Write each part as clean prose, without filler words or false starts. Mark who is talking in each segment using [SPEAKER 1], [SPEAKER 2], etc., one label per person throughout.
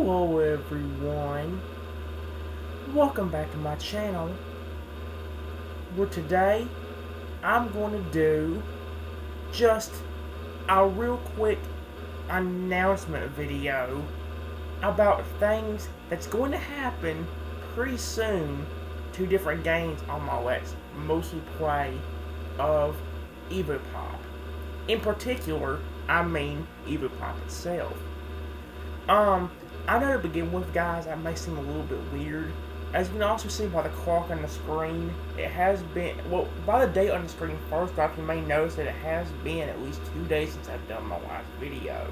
[SPEAKER 1] Hello everyone, welcome back to my channel, where today I'm going to do just a real quick announcement video about things that's going to happen pretty soon to different games on my Let's Mostly Play of Evopop. In particular, I mean Evopop itself. I know to begin with, guys, that may seem a little bit weird. As you can also see by the clock on the screen, it has been, well, by the date on the screen, first off, you may notice that it has been at least 2 days since I've done my last video.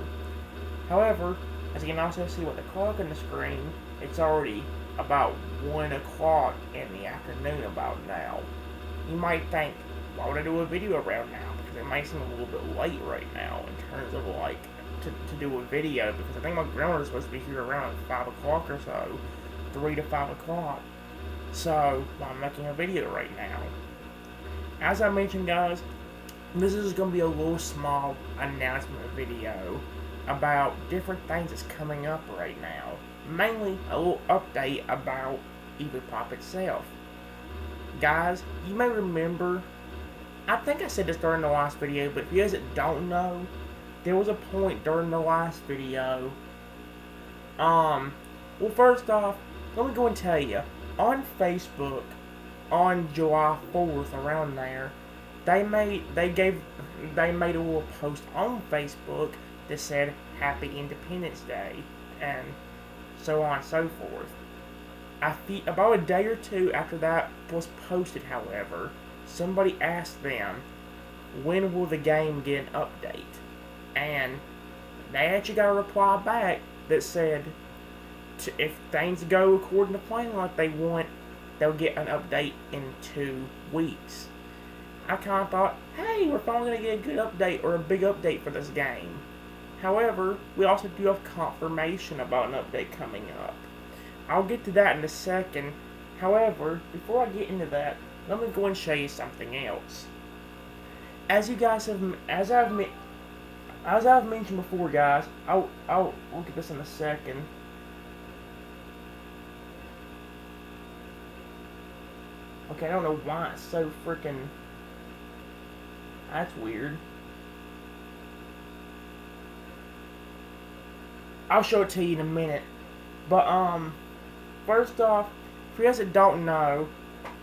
[SPEAKER 1] However, as you can also see by the clock on the screen, it's already about 1 o'clock in the afternoon about now. You might think, why would I do a video around now? Because it might seem a little bit late right now in terms of, like, to do a video, because I think my grandmother's supposed to be here around 5 o'clock or so, 3 to 5 o'clock, so I'm making a video right now. As I mentioned, guys, this is going to be a little small announcement video about different things that's coming up right now, mainly a little update about Evopop itself. Guys, you may remember, I think I said this during the last video, but if you guys don't know, there was a point during the last video, well, first off, let me go and tell you, on Facebook, on July 4th, around there, they made a little post on Facebook that said, Happy Independence Day, and so on and so forth. About a day or two after that was posted, however, somebody asked them, when will the game get an update? And they actually got a reply back that said, if things go according to plan like they want, they'll get an update in 2 weeks. I kind of thought, hey, we're finally going to get a good update, or a big update for this game. However, we also do have confirmation about an update coming up. I'll get to that in a second. However, before I get into that, let me go and show you something else. As I've mentioned before, guys, I'll look at this in a second. Okay, I don't know why it's so freaking. That's weird. I'll show it to you in a minute. But first off, for you guys that don't know,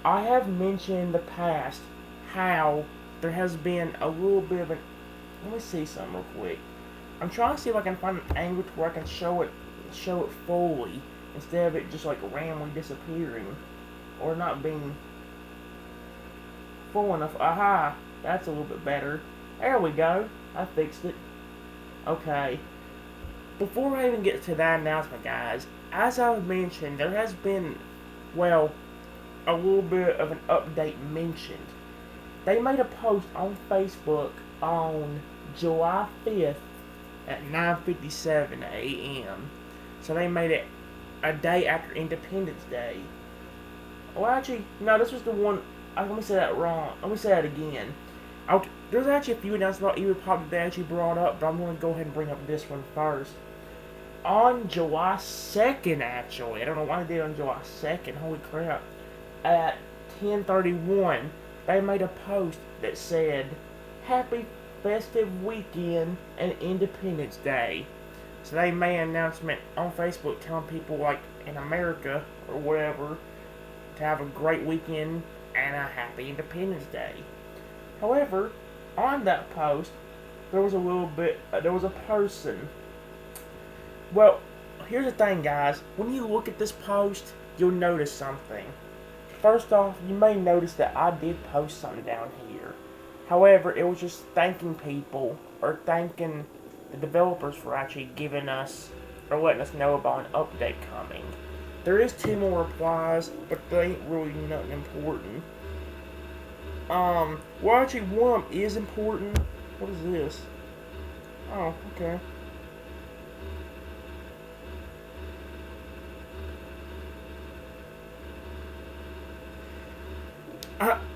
[SPEAKER 1] I have mentioned in the past how there has been a little bit of an. Let me see something real quick. I'm trying to see if I can find an angle to where I can show it fully, instead of it just like randomly disappearing or not being full enough. Aha! That's a little bit better. There we go. I fixed it. Okay. Before I even get to that announcement, guys, as I've mentioned, there has been, well, a little bit of an update mentioned. They made a post on Facebook on July 5th at 9:57 a.m. So they made it a day after Independence Day. Well, actually, no, this was the one. Let me say that wrong. Let me say that again. There's actually a few announcements about Evopop that they actually brought up, but I'm going to go ahead and bring up this one first. On July 2nd, actually, I don't know why they did it on July 2nd, holy crap, at 10:31, they made a post that said, Happy Festive Weekend and Independence Day. So they made an announcement on Facebook telling people, like, in America or whatever, to have a great weekend and a happy Independence Day. However, on that post, there was a person. Well, here's the thing, guys. When you look at this post, you'll notice something. First off, you may notice that I did post something down here. However, it was just thanking people, or thanking the developers for actually giving us, or letting us know about an update coming. There is 2 more replies, but they ain't really nothing important. Well, actually, one of them is important. What is this? Oh, okay.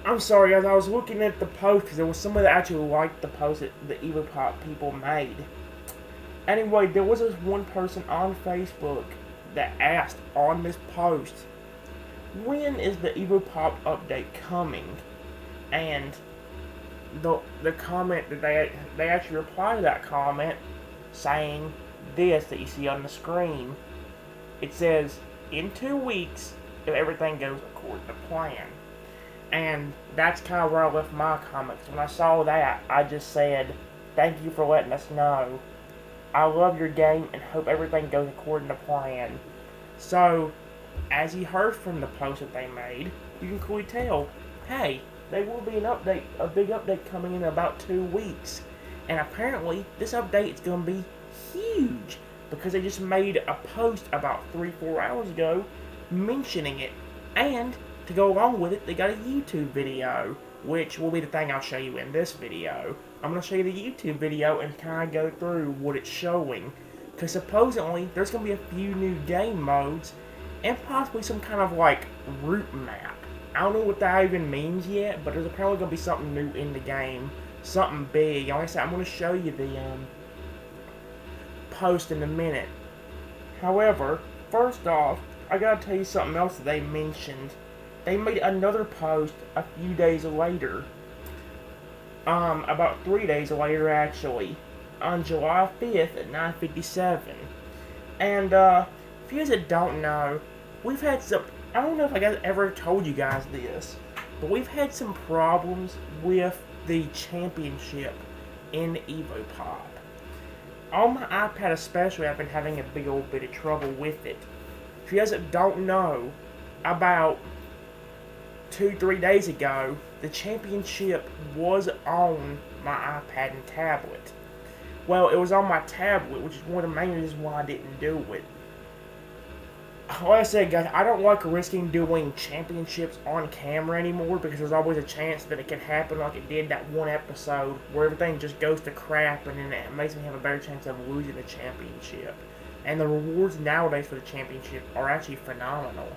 [SPEAKER 1] I'm sorry, guys. I was looking at the post because there was somebody that actually liked the post that the Evopop people made. Anyway, there was this one person on Facebook that asked on this post, when is the Evopop update coming? And the comment that they actually replied to that comment saying this that you see on the screen. It says, in 2 weeks, if everything goes according to plan. And that's kind of where I left my comments. When I saw that, I just said, thank you for letting us know. I love your game and hope everything goes according to plan. So, as you heard from the post that they made, you can clearly tell, hey, there will be a big update coming in about 2 weeks. And apparently, this update is going to be huge, because they just made a post about 3-4 hours ago mentioning it. And to go along with it, they got a YouTube video, which will be the thing I'll show you in this video. I'm going to show you the YouTube video and kind of go through what it's showing, because supposedly there's going to be a few new game modes and possibly some kind of like route map. I don't know what that even means yet, but there's apparently going to be something new in the game, something big. Like I said, I'm going to show you the post in a minute. However, first off, I gotta tell you something else that they mentioned. They made another post a few days later, about 3 days later actually, on July 5th at 9:57. And if you guys that don't know, we've had some, I don't know if I ever told you guys this, but we've had some problems with the championship in Evopop. On my iPad especially, I've been having a big old bit of trouble with it. If you guys that don't know, about 2-3 days ago, the championship was on my iPad and tablet. Well, it was on my tablet, which is one of the main reasons why I didn't do it. Like I said, guys, I don't like risking doing championships on camera anymore, because there's always a chance that it can happen like it did that one episode where everything just goes to crap, and then it makes me have a better chance of losing the championship. And the rewards nowadays for the championship are actually phenomenal.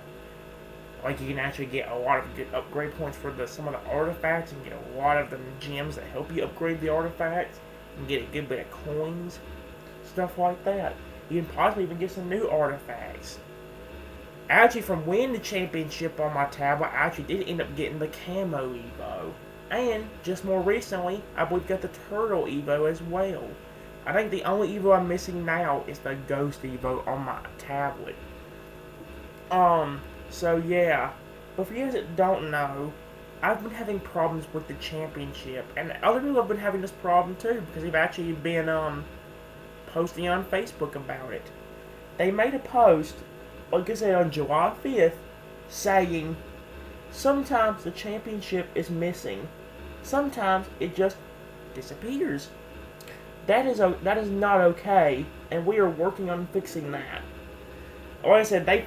[SPEAKER 1] Like, you can actually get a lot of good upgrade points for some of the artifacts, and get a lot of the gems that help you upgrade the artifacts, and get a good bit of coins, stuff like that. You can possibly even get some new artifacts. Actually, from winning the championship on my tablet, I actually did end up getting the Camo Evo. And, just more recently, I believe got the Turtle Evo as well. I think the only Evo I'm missing now is the Ghost Evo on my tablet. So yeah. But for you guys that don't know, I've been having problems with the championship. And other people have been having this problem too, because they've actually been, posting on Facebook about it. They made a post, like I said, on July 5th, saying, sometimes the championship is missing. Sometimes it just disappears. That is not okay, and we are working on fixing that. Like I said, they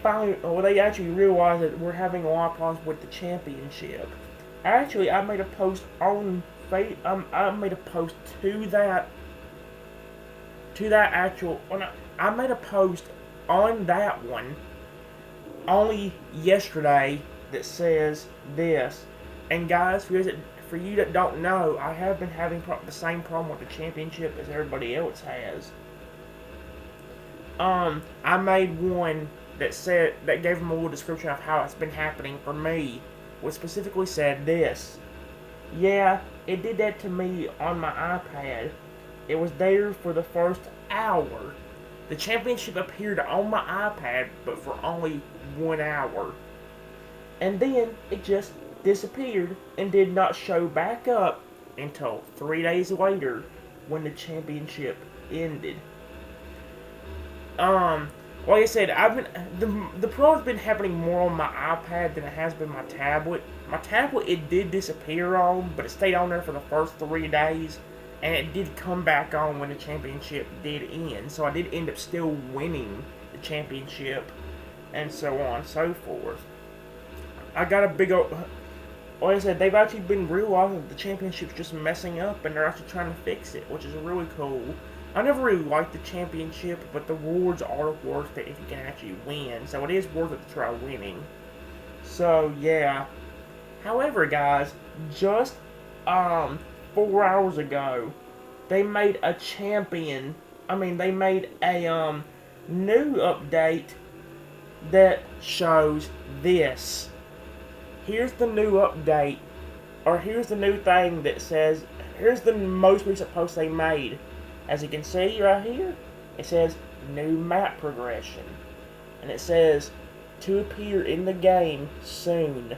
[SPEAKER 1] actually realized that we're having a lot of problems with the championship. Actually, I made a post on I made a post to that actual. I made a post on that one only yesterday that says this. And guys, for you that don't know, I have been having the same problem with the championship as everybody else has. I made one that gave them a little description of how it's been happening for me, which specifically said this. Yeah, it did that to me on my iPad. It was there for the first hour. The championship appeared on my iPad, but for only 1 hour. And then it just disappeared and did not show back up until 3 days later when the championship ended. Like I said, the problem's been happening more on my iPad than it has been my tablet. My tablet, it did disappear on, but it stayed on there for the first 3 days, and it did come back on when the championship did end. So I did end up still winning the championship, and so on and so forth. I got a big old... Like I said, they've actually been realizing that the championship's just messing up, and they're actually trying to fix it, which is really cool. I never really liked the championship, but the rewards are worth it if you can actually win, so it is worth it to try winning. So, yeah. However, guys, just 4 hours ago, they made a champion they made a new update that shows this. Here's the new update, or here's the new thing that says, here's the most recent post they made. As you can see right here, it says new map progression. And it says to appear in the game soon.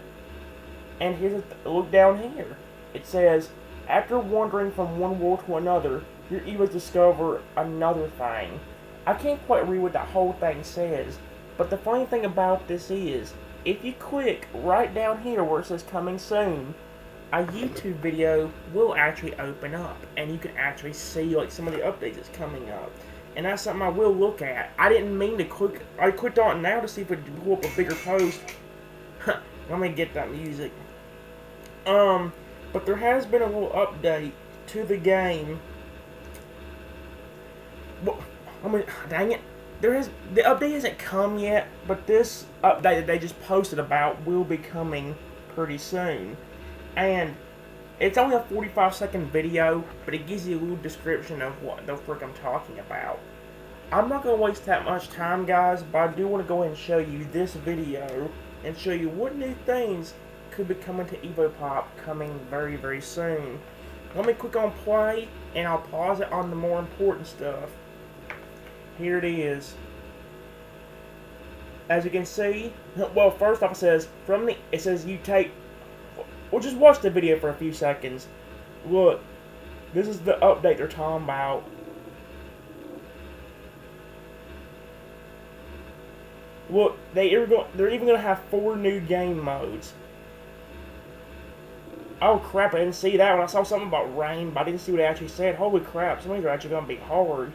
[SPEAKER 1] And here's look down here. It says, after wandering from one world to another, your Evos discover another thing. I can't quite read what that whole thing says, but the funny thing about this is, if you click right down here where it says coming soon, a YouTube video will actually open up, and you can actually see like some of the updates that's coming up. And that's something I will look at. I didn't mean to click, I clicked on it now to see if it would pull up a bigger post. Let me get that music. But there has been a little update to the game. Well, dang it. The update hasn't come yet, but this update that they just posted about will be coming pretty soon. And it's only a 45-second video, but it gives you a little description of what the frick I'm talking about. I'm not going to waste that much time, guys, but I do want to go ahead and show you this video and show you what new things could be coming to Evopop coming very, very soon. Let me click on play, and I'll pause it on the more important stuff. Here it is. As you can see, well, first off it says you take, well, just watch the video for a few seconds. Look, this is the update they're talking about. Look, they're even going to have 4 new game modes. Oh crap, I didn't see that one. I saw something about rain, but I didn't see what it actually said. Holy crap, some of these are actually going to be hard.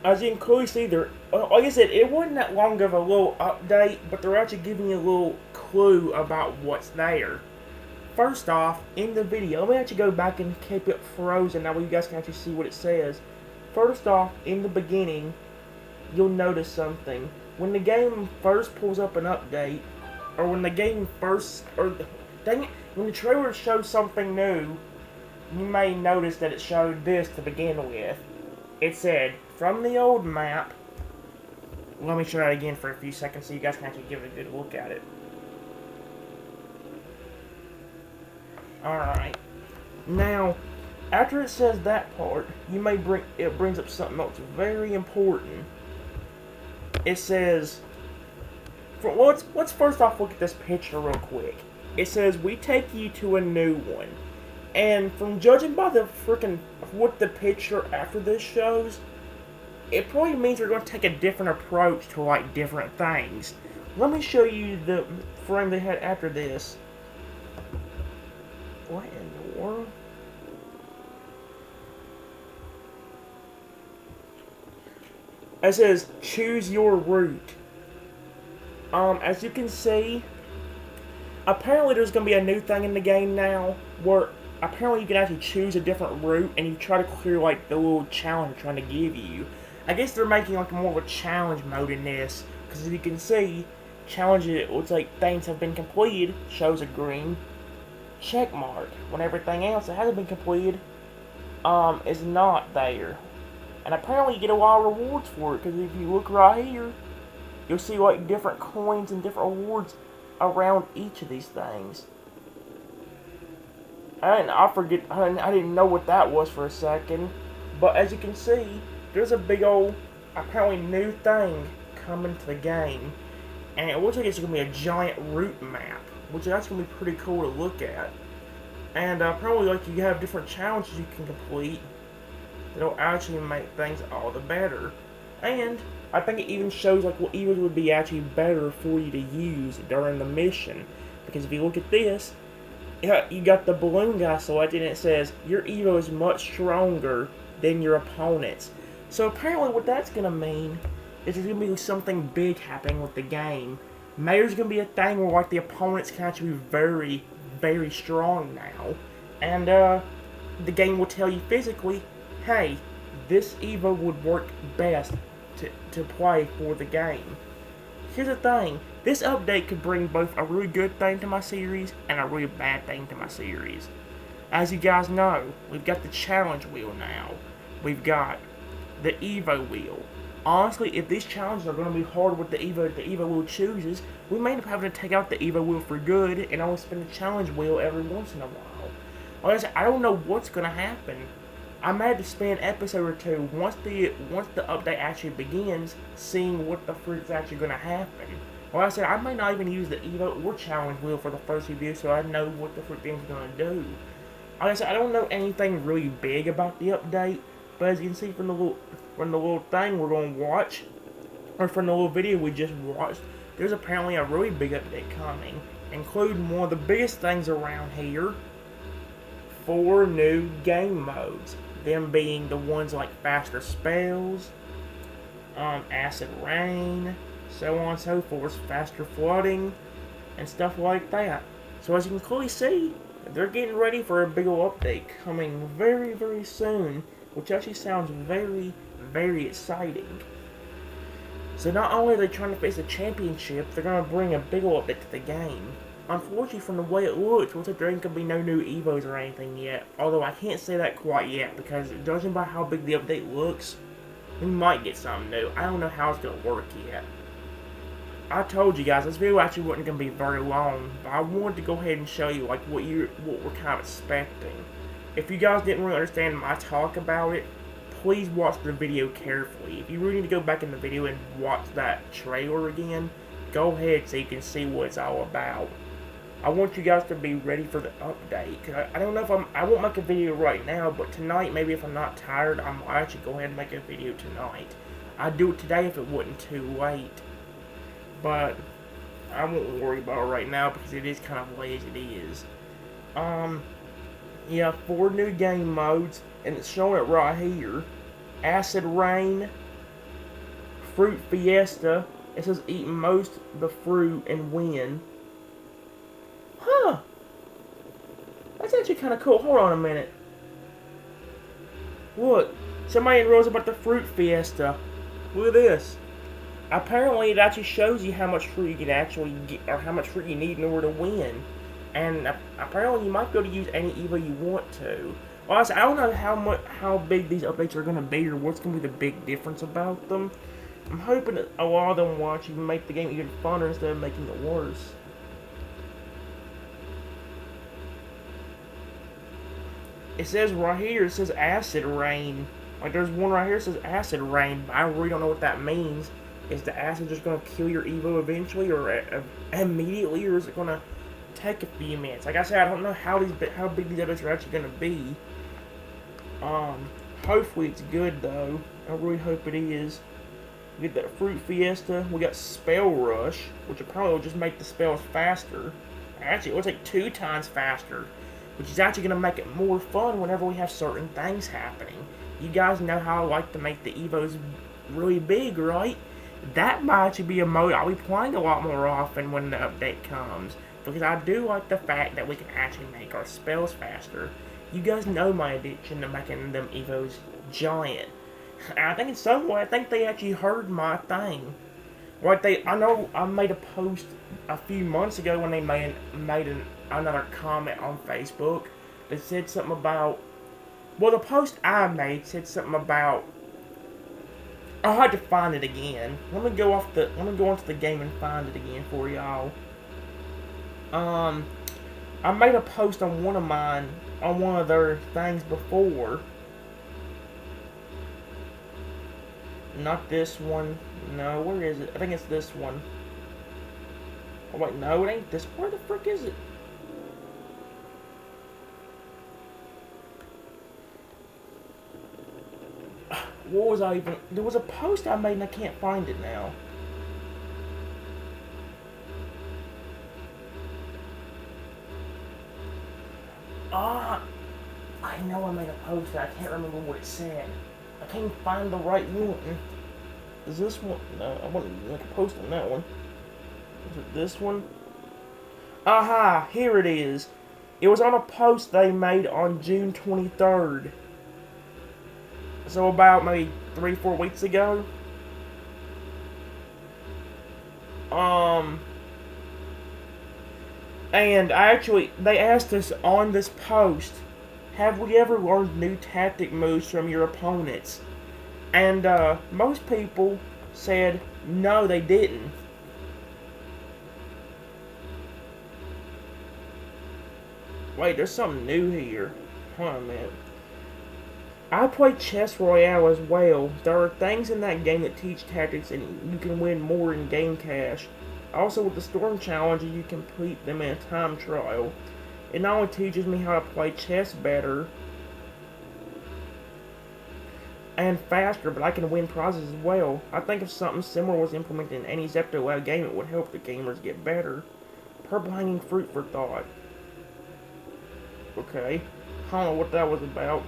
[SPEAKER 1] As you can clearly see, like I said, it wasn't that long of a little update, but they're actually giving you a little clue about what's there. First off, in the video, let me actually go back and keep it frozen, that way you guys can actually see what it says. First off, in the beginning, you'll notice something. When the game first pulls up an update, or when the game first, or dang it, when the trailer shows something new, you may notice that it showed this to begin with. It said, from the old map, let me show that again for a few seconds so you guys can actually give it a good look at it. Alright. Now, after it says that part, it brings up something else very important. It says, let's first off look at this picture real quick. It says, we take you to a new one. And from judging by the what the picture after this shows, it probably means we're going to take a different approach to like different things. Let me show you the frame they had after this. What in the world? It says, choose your route. As you can see, apparently there's going to be a new thing in the game now, where apparently you can actually choose a different route, and you try to clear, like, the little challenge they're trying to give you. I guess they're making, like, more of a challenge mode in this, because as you can see, challenge, it looks like things have been completed, shows a green check mark, when everything else that hasn't been completed, is not there. And apparently you get a lot of rewards for it, because if you look right here, you'll see, like, different coins and different rewards around each of these things. I didn't know what that was for a second, but as you can see, there's a big old, apparently new thing coming to the game, and it looks like it's going to be a giant route map, which that's going to be pretty cool to look at. And apparently, like, you have different challenges you can complete that'll actually make things all the better. And I think it even shows like what evos would be actually better for you to use during the mission, because if you look at this, you got the balloon guy selected, and it says, your Evo is much stronger than your opponent's. So apparently what that's going to mean is there's going to be something big happening with the game. Maybe there's going to be a thing where like the opponents can actually be very, very strong now. And the game will tell you physically, hey, this Evo would work best to play for the game. Here's the thing, This update could bring both a really good thing to my series and a really bad thing to my series. As you guys know, we've got the challenge wheel now. We've got the Evo wheel. Honestly, if these challenges are going to be hard with the Evo wheel chooses, we may end up having to take out the Evo wheel for good and only spin the challenge wheel every once in a while. Like I said, I don't know what's going to happen. I may have to spend an episode or two once the update actually begins, seeing what the freak's actually going to happen. Like I said, I may not even use the Evo or challenge wheel for the first review, so I know what the freak thing's going to do. Like I said, I don't know anything really big about the update, but as you can see from the little thing we're going to watch, or from the little video we just watched, there's apparently a really big update coming, including one of the biggest things around here, 4 new game modes. Them being the ones like faster spells, acid rain, so on and so forth, faster flooding, and stuff like that. So as you can clearly see, they're getting ready for a big old update coming very, very soon, which actually sounds very, very exciting. So not only are they trying to face a championship, they're going to bring a big old update to the game. Unfortunately, from the way it looks like there ain't going to be no new Evos or anything yet. Although I can't say that quite yet, because judging by how big the update looks, we might get something new. I don't know how it's going to work yet. I told you guys, this video actually wasn't going to be very long, but I wanted to go ahead and show you like what we're kind of expecting. If you guys didn't really understand my talk about it, please watch the video carefully. If you really need to go back in the video and watch that trailer again, go ahead so you can see what it's all about. I want you guys to be ready for the update. Cause I don't know if I won't make a video right now, but tonight, maybe if I'm not tired, I might actually go ahead and make a video tonight. I'd do it today if it wasn't too late. But I won't worry about it right now because it is kind of late as it is. Yeah, 4 new game modes, and it's showing it right here. Acid Rain, Fruit Fiesta. It says eat most the fruit and win. Huh. That's actually kind of cool. Hold on a minute. Look. Somebody wrote about the Fruit Fiesta. Look at this. Apparently, it actually shows you how much fruit you can actually get, or how much fruit you need in order to win. And apparently, you might be able to use any Evo you want to. Well, I don't know how big these updates are going to be, or what's going to be the big difference about them. I'm hoping that a lot of them will actually make the game even funner instead of making it worse. It says right here, it says Acid Rain. Like, there's one right here that says Acid Rain, but I really don't know what that means. Is the acid just going to kill your Evo eventually, or immediately, or is it going to take a few minutes? Like I said, I don't know how big these updates are actually going to be. Hopefully it's good, though. I really hope it is. We get that Fruit Fiesta. We got Spell Rush, which apparently will just make the spells faster. Actually, it looks like 2 times faster, which is actually going to make it more fun whenever we have certain things happening. You guys know how I like to make the Evos really big, right? That might actually be a mode I'll be playing a lot more often when the update comes, because I do like the fact that we can actually make our spells faster. You guys know my addiction to making them Evos giant. And I think in some way, I think they actually heard my thing. Like I know I made a post a few months ago when they made another comment on Facebook that said something about, well, the post I made said something about, I'll have to find it again. Let me go onto the game and find it again for y'all. I made a post on one of their things before. Not this one. No, where is it? I think it's this one. Oh wait, no, it ain't this. Where the frick is it? What was I even... There was a post I made and I can't find it now. I know I made a post, I can't remember what it said. I can't find the right one. Is this one? No, I want to make a post on that one. Is it this one? Aha, here it is. It was on a post they made on June 23rd. So about maybe 3-4 weeks ago. And they asked us on this post, have we ever learned new tactic moves from your opponents? And most people said no, they didn't. Wait, there's something new here. Hold on a minute. I play Chess Royale as well. There are things in that game that teach tactics and you can win more in game cash. Also with the Storm Challenges, you complete them in a time trial. It not only teaches me how to play chess better and faster, but I can win prizes as well. I think if something similar was implemented in any Zepto game, it would help the gamers get better. Purple hanging fruit for thought. Okay. I don't know what that was about.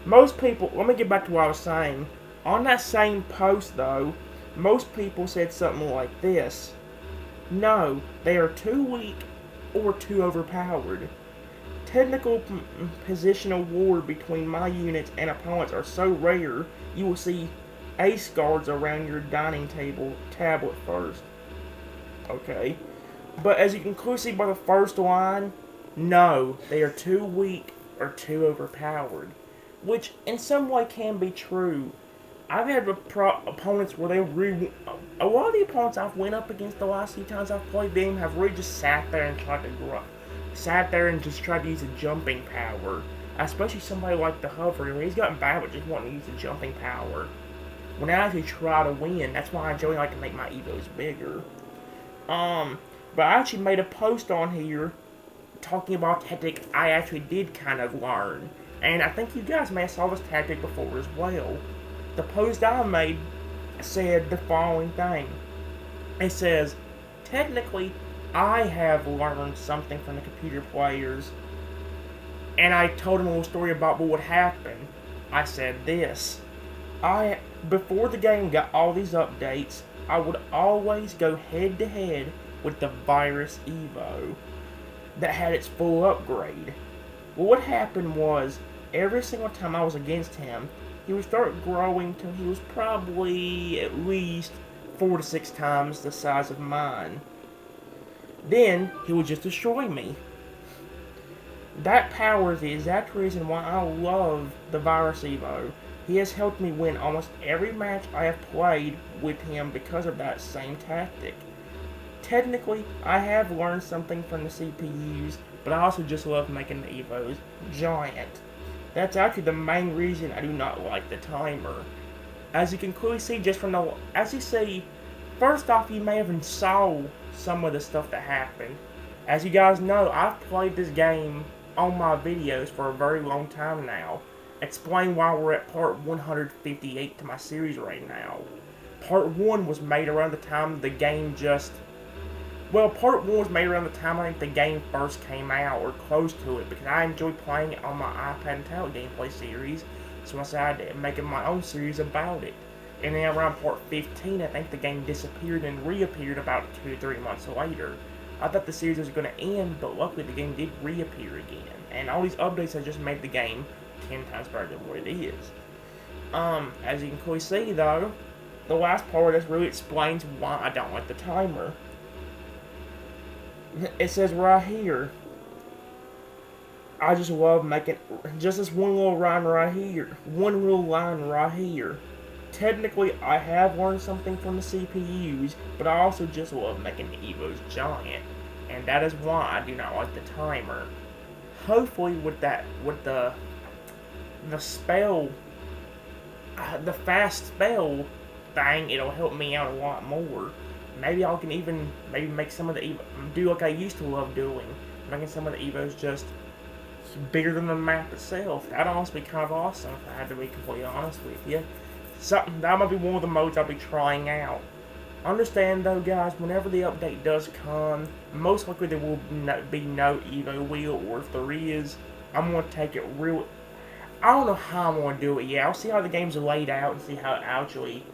[SPEAKER 1] Most people, let me get back to what I was saying. On that same post though, most people said something like this. No, they are too weak or too overpowered. Technical positional war between my units and opponents are so rare, you will see ace guards around your dining table tablet first. Okay. But as you can clearly see by the first line, no, they are too weak or too overpowered. Which in some way can be true. I've had opponents where they really... A lot of the opponents I've went up against the last few times I've played them have really just sat there and tried to use a jumping power. Especially somebody like the Hover, where he's gotten bad but just wanting to use a jumping power. When I actually try to win, that's why I generally like to make my Evos bigger. But I actually made a post on here talking about tactic I actually did kind of learn. And I think you guys may have saw this tactic before as well. The post I made said the following thing. It says, technically, I have learned something from the computer players. And I told them a little story about what would happen. I said this. Before the game got all these updates, I would always go head to head with the Virus Evo that had its full upgrade. Well, what happened was, every single time I was against him, he would start growing till he was probably at least 4 to 6 times the size of mine. Then, he would just destroy me. That power is the exact reason why I love the Virus Evo. He has helped me win almost every match I have played with him because of that same tactic. Technically, I have learned something from the CPUs, but I also just love making the Evos giant. That's actually the main reason I do not like the timer. As you can clearly see just from first off, you may have saw some of the stuff that happened. As you guys know, I've played this game on my videos for a very long time now. Explain why we're at part 158 to my series right now. Part 1 was made around the time the game part 1 was made around the time I think the game first came out, or close to it, because I enjoy playing it on my iPad and tablet gameplay series, so I decided to make my own series about it. And then around part 15, I think the game disappeared and reappeared about 2 or 3 months later. I thought the series was going to end, but luckily the game did reappear again, and all these updates have just made the game 10 times better than what it is. As you can clearly see though, the last part of this really explains why I don't like the timer. It says right here, I just love making just this one little line right here. Technically, I have learned something from the CPUs, but I also just love making the Evos giant, and that is why I do not like the timer. Hopefully, with the spell, the fast spell thing, it'll help me out a lot more. Maybe I can even make some of the Evos do like I used to love doing, making some of the Evos just bigger than the map itself. That'd honestly be kind of awesome if I had to be completely honest with you. That might be one of the modes I'll be trying out. Understand though, guys, whenever the update does come, most likely there will be no Evo wheel, or if there is, I'm going to take it real... I don't know how I'm going to do it yet. I'll see how the game's laid out and see how it actually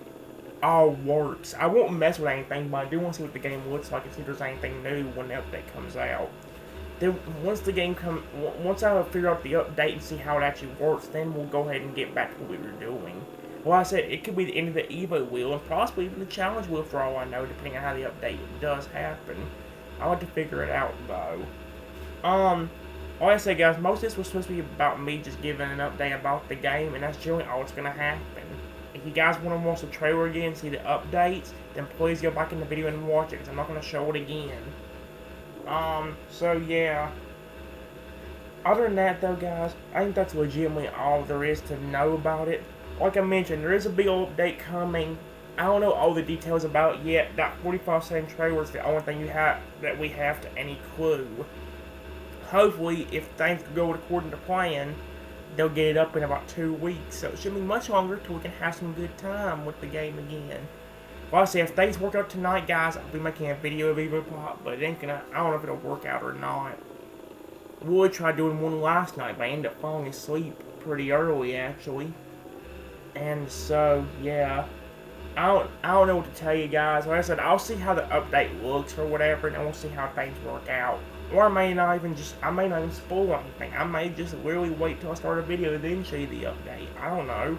[SPEAKER 1] all works. I won't mess with anything, but I do want to see what the game looks like and see if there's anything new when the update comes out. Then once I figure out the update and see how it actually works, then we'll go ahead and get back to what we were doing. Well, I said it could be the end of the Evo wheel and possibly even the challenge wheel for all I know, depending on how the update does happen. I'll have to figure it out though. Like I said, guys, most of this was supposed to be about me just giving an update about the game, and that's generally all that's gonna happen. If you guys want to watch the trailer again, see the updates, then please go back in the video and watch it, because I'm not gonna show it again. So yeah. Other than that, though, guys, I think that's legitimately all there is to know about it. Like I mentioned, there is a big old update coming. I don't know all the details about it yet. That 45-second trailer is the only thing that we have to any clue. Hopefully, if things go according to plan, they'll get it up in about 2 weeks. So it shouldn't be much longer till we can have some good time with the game again. Well, I say, if things work out tonight, guys, I'll be making a video of Evopop, but it ain't gonna, I don't know if it'll work out or not. Would try doing one last night, but I ended up falling asleep pretty early, actually. And so, yeah. I don't know what to tell you guys. Like I said, I'll see how the update looks or whatever, and then we'll see how things work out. Or I may not even spoil anything. I may just literally wait till I start a video and then show you the update. I don't know.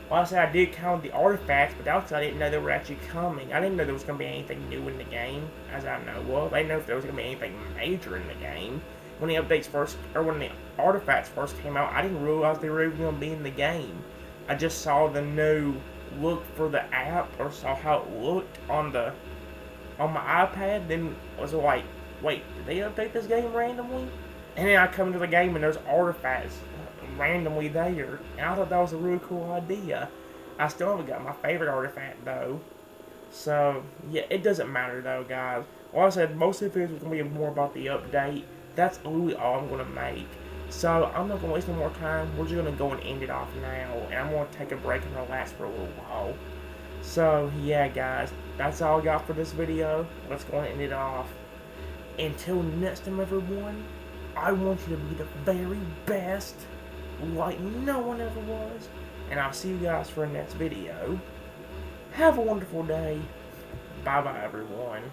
[SPEAKER 1] Like I said, I did count the artifacts, but also I didn't know they were actually coming. I didn't know there was going to be anything new in the game, as I know of. I didn't know if there was going to be anything major in the game. When the updates first, or when the artifacts first came out, I didn't realize they were even going to be in the game. I just saw the new look for the app, or saw how it looked on my iPad, then was like, wait, did they update this game randomly? And then I come into the game and there's artifacts randomly there, and I thought that was a really cool idea. I still haven't got my favorite artifact though. So, yeah, it doesn't matter though, guys. Like I said, most of the videos are going to be more about the update. That's really all I'm going to make. So, I'm not going to waste no more time. We're just going to go and end it off now. And I'm going to take a break and relax for a little while. So, yeah, guys. That's all I got for this video. Let's go and end it off. Until next time, everyone, I want you to be the very best, like no one ever was. And I'll see you guys for the next video. Have a wonderful day. Bye-bye, everyone.